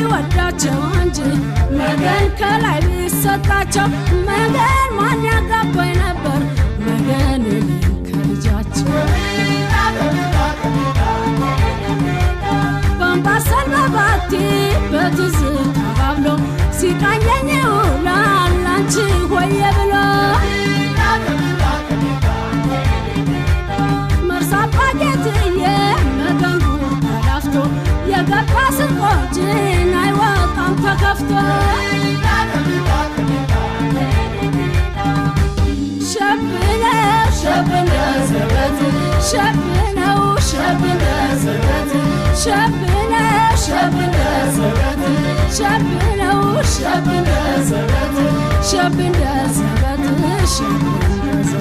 ቢወዳቸው እንጂ መገን ከላይ ቢሰጣቸው መገን ማን ያጋባኝ ነበር መገን ከልጃቸው በአምባሰል በባቲ በትዝታ ባብሎ ሲቃኘኝ ውላል አንቺ ሆየ ብሎ መርሳት ባጌትዬ መገንጉ ተላፍቶ የገባ ስንቆችን አይወጣም ተከፍቶ ሸብነ ዘበት ሸብነው ሸብነ ዘበት ሸብነ ዘበት ሸብነው ሸብነ ዘበት ሸብነ ዘበት ሸብነ